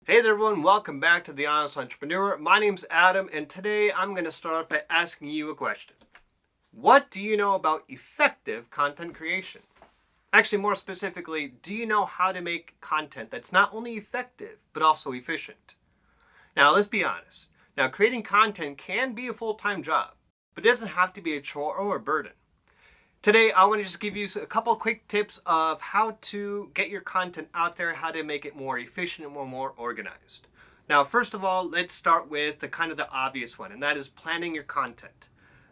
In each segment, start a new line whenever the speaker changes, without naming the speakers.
Hey there everyone, welcome back to The Honest Entrepreneur. My name's Adam and today I'm going to start off by asking you a question. What do you know about effective content creation? Actually, more specifically, do you know how to make content that's not only effective but also efficient? Now, let's be honest. Now, creating content can be a full-time job, but it doesn't have to be a chore or a burden. Today, I want to just give you a couple quick tips of how to get your content out there, how to make it more efficient and more organized. Now, first of all, let's start with the obvious one, and that is planning your content.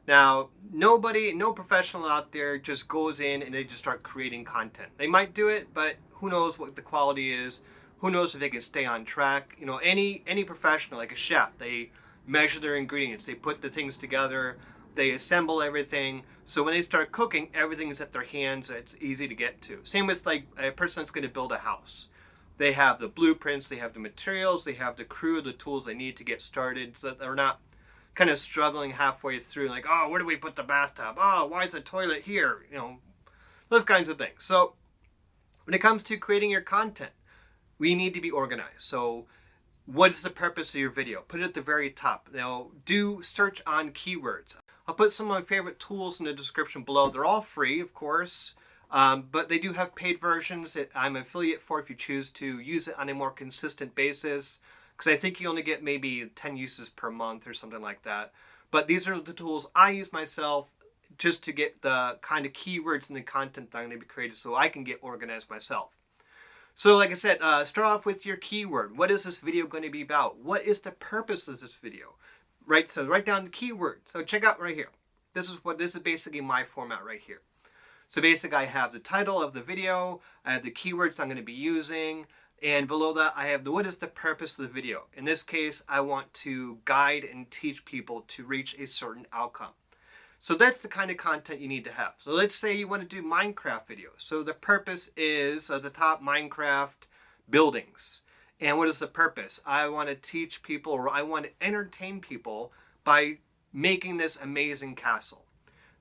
Now, no professional out there just goes in and they just start creating content. They might do it, but who knows what the quality is? Who knows if they can stay on track? You know, any professional, like a chef, they measure their ingredients, they put the things together, they assemble everything. So when they start cooking, everything is at their hands. It's easy to get to. Same with like a person that's going to build a house. They have the blueprints, they have the materials, they have the crew, the tools they need to get started, so that they're not kind of struggling halfway through, like, oh, where do we put the bathtub? Oh, why is the toilet here? You know, those kinds of things. So when it comes to creating your content, we need to be organized. So what is the purpose of your video? Put it at the very top. Now, do search on keywords. I'll put some of my favorite tools in the description below. They're all free, of course, but they do have paid versions that I'm an affiliate for if you choose to use it on a more consistent basis, because I think you only get maybe 10 uses per month or something like that. But these are the tools I use myself just to get the kind of keywords and the content that I'm going to be creating so I can get organized myself. So like I said, start off with your keyword. What is this video going to be about? What is the purpose of this video? Right, so write down the keyword. So check out right here. This is basically my format right here. So basically I have the title of the video, I have the keywords I'm going to be using, and below that I have what is the purpose of the video. In this case, I want to guide and teach people to reach a certain outcome. So that's the kind of content you need to have. So let's say you want to do Minecraft videos. So the purpose is at the top, Minecraft buildings. And what is the purpose? I want to teach people, or I want to entertain people by making this amazing castle.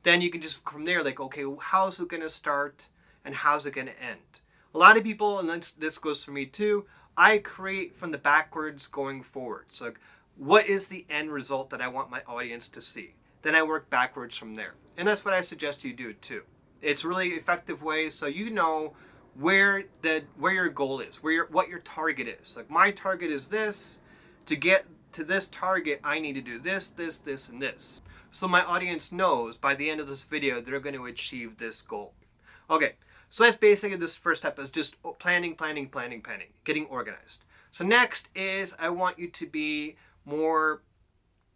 Then you can just from there, like, okay, how's it going to start and how's it going to end? A lot of people, and this goes for me too, I create from the backwards going forward. So what is the end result that I want my audience to see? Then I work backwards from there. And that's what I suggest you do too. It's a really effective way so you know where your goal is, what your target is. Like my target is this. To get to this target, I need to do this, this, this, and this. So my audience knows by the end of this video, they're going to achieve this goal. Okay, so that's basically this first step is just planning, getting organized. So next is I want you to be more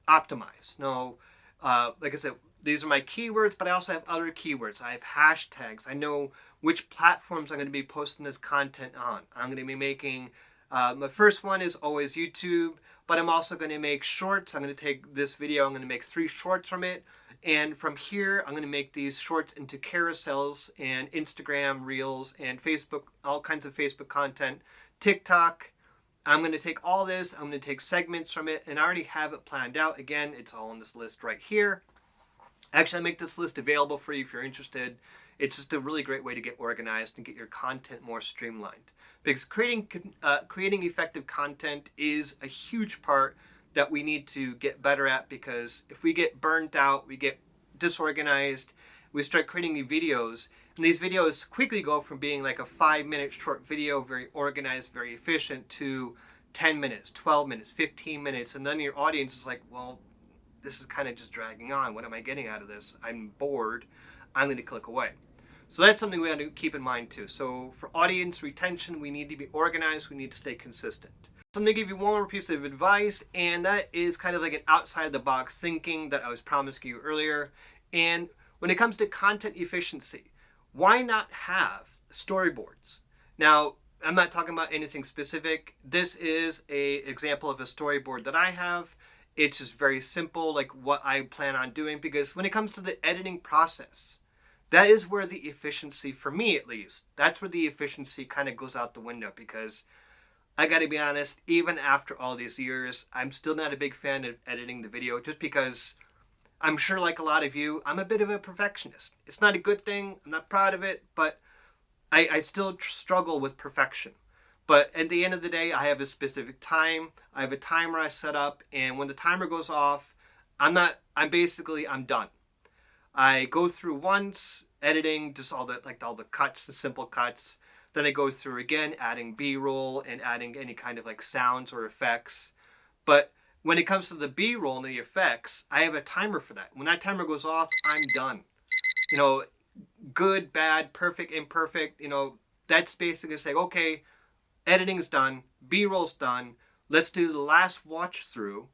optimized. No, like I said, these are my keywords, but I also have other keywords. I have hashtags. I know which platforms I'm going to be posting this content on. I'm going to be making, my first one is always YouTube, but I'm also going to make shorts. I'm going to take this video, I'm going to make 3 shorts from it. And from here, I'm going to make these shorts into carousels and Instagram Reels and Facebook, all kinds of Facebook content, TikTok. I'm going to take all this, I'm going to take segments from it, and I already have it planned out. Again, it's all in this list right here. Actually, I make this list available for you if you're interested. It's just a really great way to get organized and get your content more streamlined. Because creating effective content is a huge part that we need to get better at, because if we get burnt out, we get disorganized, we start creating new videos, and these videos quickly go from being like a 5-minute short video, very organized, very efficient, to 10 minutes, 12 minutes, 15 minutes. And then your audience is like, well, this is kind of just dragging on. What am I getting out of this? I'm bored. I'm going to click away. So that's something we have to keep in mind too. So for audience retention, we need to be organized. We need to stay consistent. So I'm going to give you one more piece of advice, and that is kind of like an outside the box thinking that I was promising you earlier. And when it comes to content efficiency, why not have storyboards? Now, I'm not talking about anything specific. This is an example of a storyboard that I have. It's just very simple, like what I plan on doing, because when it comes to the editing process, that is where the efficiency, for me at least, that's where the efficiency kind of goes out the window, because I got to be honest, even after all these years, I'm still not a big fan of editing the video, just because I'm sure, like a lot of you, I'm a bit of a perfectionist. It's not a good thing. I'm not proud of it, but I still struggle with perfection. But at the end of the day, I have a specific time. I have a timer I set up, and when the timer goes off, I'm done. I go through once, editing, just all the cuts, the simple cuts. Then I go through again, adding B-roll and adding any kind of like sounds or effects. But when it comes to the B-roll and the effects, I have a timer for that. When that timer goes off, I'm done. You know, good, bad, perfect, imperfect, that's basically saying, okay, editing's done, B-roll's done, let's do the last watch through,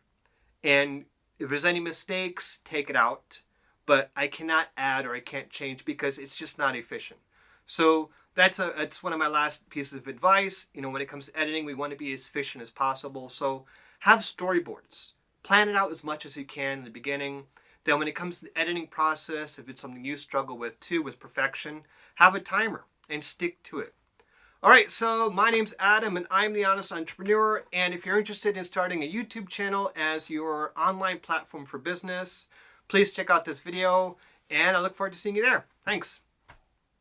and if there's any mistakes, take it out, but I cannot add or I can't change because it's just not efficient. So that's one of my last pieces of advice. When it comes to editing, we want to be as efficient as possible. So have storyboards. Plan it out as much as you can in the beginning. Then when it comes to the editing process, if it's something you struggle with too, with perfection, have a timer and stick to it. All right, so my name's Adam and I'm the Honest Entrepreneur. And if you're interested in starting a YouTube channel as your online platform for business, please check out this video and I look forward to seeing you there. Thanks.